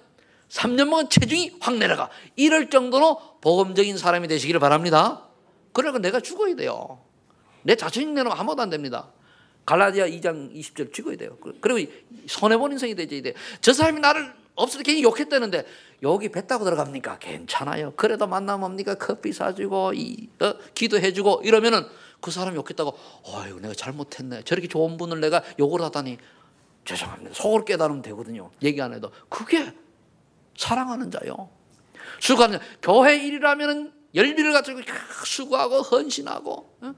3년 먹은 체중이 확 내려가. 이럴 정도로 복음적인 사람이 되시기를 바랍니다. 그러니까 내가 죽어야 돼요. 내 자존심 내놓으면 아무것도 안 됩니다. 갈라디아 2장 20절 죽어야 돼요. 그리고 손해본 인생이 되어야 돼요. 저 사람이 나를 없을 때 괜히 욕했다는데 여기 배 타고 들어갑니까? 괜찮아요. 그래도 만나면 뭡니까? 커피 사주고 기도해주고 이러면은 그 사람이 욕했다고 아이고 내가 잘못했네. 저렇게 좋은 분을 내가 욕을 하다니 죄송합니다. 속으로 깨달으면 되거든요. 얘기 안 해도. 그게 사랑하는 자요. 수고하는 자. 교회 일이라면 열비를 가지고 수고하고 헌신하고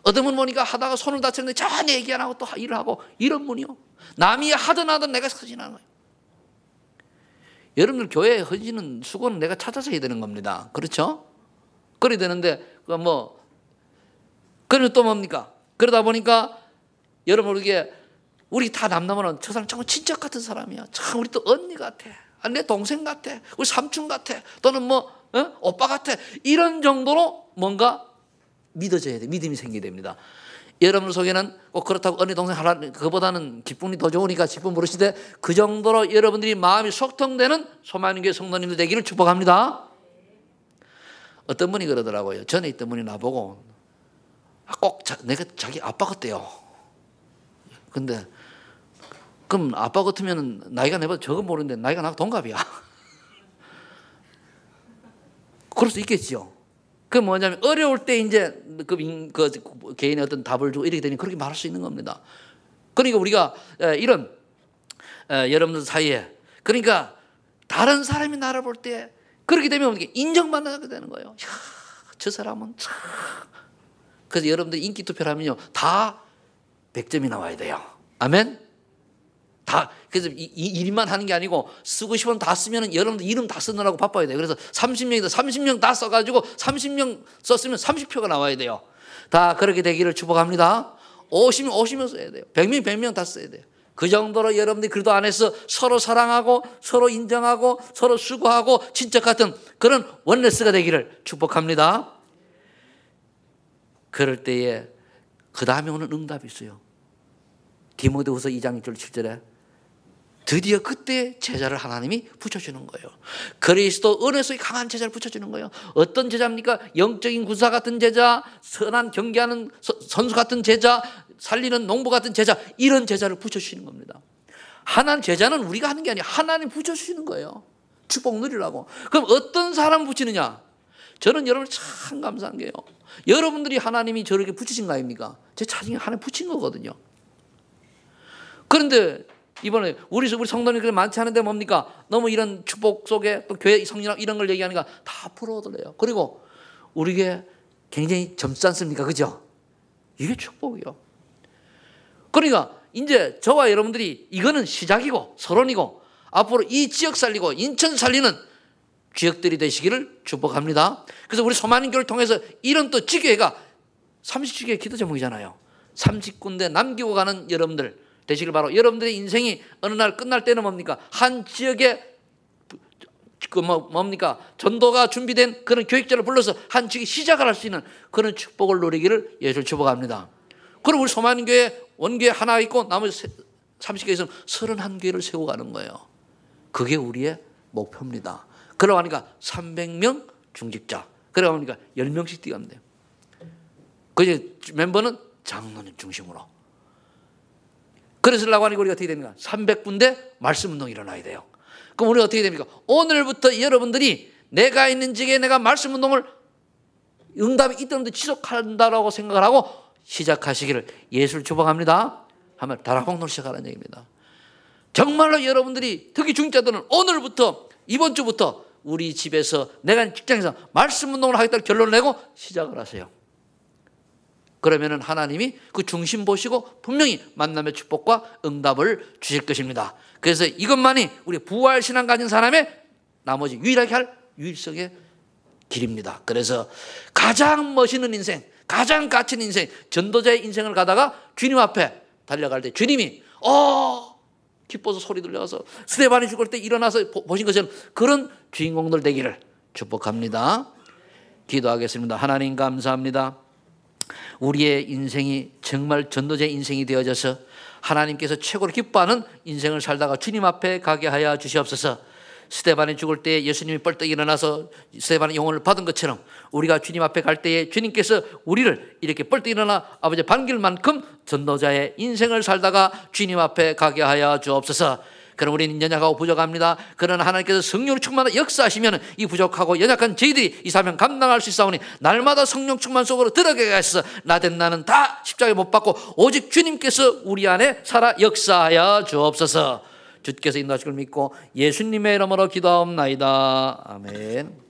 어떤 분 보니까 하다가 손을 다쳤는데 전혀 얘기 안 하고 또 일을 하고 이런 분이요. 남이 하든 내가 헌신하는 거예요. 여러분들 교회의 헌신은 수고는 내가 찾아서 해야 되는 겁니다. 그렇죠? 그래야 되는데 그러면 또 뭡니까? 그러다 보니까 여러분 이게 우리 다 남남은 저 사람 정말 친척 같은 사람이야. 참 우리 또 언니 같아. 내 동생 같아. 우리 삼촌 같아. 또는 뭐 오빠 같아. 이런 정도로 뭔가 믿어져야 돼. 믿음이 생기게 됩니다. 여러분 속에는 꼭 그렇다고 언니 동생 하나 그보다는 기쁨이 더 좋으니까 기쁨 부르시되 그 정도로 여러분들이 마음이 소통되는 소망교회 성도님들 되기를 축복합니다. 어떤 분이 그러더라고요. 전에 있던 분이 나보고 꼭 내가 자기 아빠 같대요. 근데 그럼 아빠 같으면 나이가 내보다 적은 모르는데 나이가 나하고 동갑이야. 그럴 수 있겠지요. 그 뭐냐면 어려울 때 이제 그 개인의 어떤 답을 주고 이렇게 되니 그렇게 말할 수 있는 겁니다. 그러니까 우리가 이런 여러분들 사이에 그러니까 다른 사람이 나를 볼 때 그렇게 되면 인정받게 되는 거예요. 야, 저 사람은 참. 그래서 여러분들 인기 투표를 하면요 다 100점이 나와야 돼요. 아멘. 다 그래서 일만 하는 게 아니고 쓰고 싶으면 다 쓰면 여러분들 이름 다 쓰느라고 바빠야 돼요. 그래서 30명이다 30명 다 써가지고 30명 썼으면 30표가 나와야 돼요. 다 그렇게 되기를 축복합니다. 50명 써야 돼요. 100명 다 써야 돼요. 그 정도로 여러분들이 그래도 안에서 서로 사랑하고 서로 인정하고 서로 수고하고 친척 같은 그런 원네스가 되기를 축복합니다. 그럴 때에 그 다음에 오는 응답이 있어요. 디모데후서 2장 1절 7절에 드디어 그때 제자를 하나님이 붙여주는 거예요. 그리스도 은혜 속에 강한 제자를 붙여주는 거예요. 어떤 제자입니까? 영적인 군사 같은 제자, 선한 경계하는 선수 같은 제자, 살리는 농부 같은 제자, 이런 제자를 붙여주시는 겁니다. 하나님 제자는 우리가 하는 게 아니라 하나님 붙여주시는 거예요. 축복 누리라고. 그럼 어떤 사람 붙이느냐? 저는 여러분 참 감사한 게요. 여러분들이 하나님이 저렇게 붙이신 거 아닙니까? 제 자신이 하나님 붙인 거거든요. 그런데 이번에 우리 성도님들이 많지 않은데 뭡니까? 너무 이런 축복 속에 또 교회 성령 이런 걸 얘기하니까 다 풀어들래요. 그리고 우리에게 굉장히 젊지 않습니까? 그죠? 이게 축복이요. 그러니까 이제 저와 여러분들이 이거는 시작이고 서론이고 앞으로 이 지역 살리고 인천 살리는 지역들이 되시기를 축복합니다. 그래서 우리 소만인 교회를 통해서 이런 또 지교회가 30지교회 기도 제목이잖아요. 30군데 남기고 가는 여러분들 되시길 바라고. 여러분들의 인생이 어느 날 끝날 때는 뭡니까? 한 지역에 뭡니까? 전도가 준비된 그런 교육자를 불러서 한 지역에 시작을 할 수 있는 그런 축복을 누리기를 예수를 축복합니다. 그럼 우리 소만인 교회 원교회 하나 있고 나머지 30교회에서는 31교회를 세우고 가는 거예요. 그게 우리의 목표입니다. 그러고 하니까 300명 중직자. 그러고 하니까 10명씩 뛰어가면 돼요. 그 멤버는 장로님 중심으로. 그래서 하니까 우리가 어떻게 됩니까? 300군데 말씀 운동이 일어나야 돼요. 그럼 우리가 어떻게 됩니까? 오늘부터 여러분들이 내가 있는 지역에 내가 말씀 운동을 응답이 있던데 지속한다라고 생각을 하고 시작하시기를 예수를 축복합니다. 하면 다락방로를 시작하라는 얘기입니다. 정말로 여러분들이 특히 중직자들은 오늘부터 이번 주부터 우리 집에서 내가 직장에서 말씀 운동을 하겠다는 결론을 내고 시작을 하세요. 그러면은 하나님이 그 중심 보시고 분명히 만남의 축복과 응답을 주실 것입니다. 그래서 이것만이 우리 부활 신앙 가진 사람의 나머지 유일하게 할 유일성의 길입니다. 그래서 가장 멋있는 인생, 가장 가치 있는 인생, 전도자의 인생을 가다가 주님 앞에 달려갈 때 주님이 기뻐서 소리 들려서 스데반이 죽을 때 일어나서 보신 것처럼 그런 주인공들 되기를 축복합니다. 기도하겠습니다. 하나님 감사합니다. 우리의 인생이 정말 전도자의 인생이 되어져서 하나님께서 최고로 기뻐하는 인생을 살다가 주님 앞에 가게 하여 주시옵소서. 스데반이 죽을 때 예수님이 벌떡 일어나서 스데반의 영혼을 받은 것처럼 우리가 주님 앞에 갈 때에 주님께서 우리를 이렇게 벌떡 일어나 아버지 반길 만큼 전도자의 인생을 살다가 주님 앞에 가게 하여 주옵소서. 그럼 우리는 연약하고 부족합니다. 그러나 하나님께서 성령으로 충만하여 역사하시면 이 부족하고 연약한 저희들이 이 사명 감당할 수 있사오니 날마다 성령 충만 속으로 들어가게 하셔서 나된 나는 다 십자가에 못 박고 오직 주님께서 우리 안에 살아 역사하여 주옵소서. 주께서 인도하실 걸 믿고 예수님의 이름으로 기도하옵나이다. 아멘.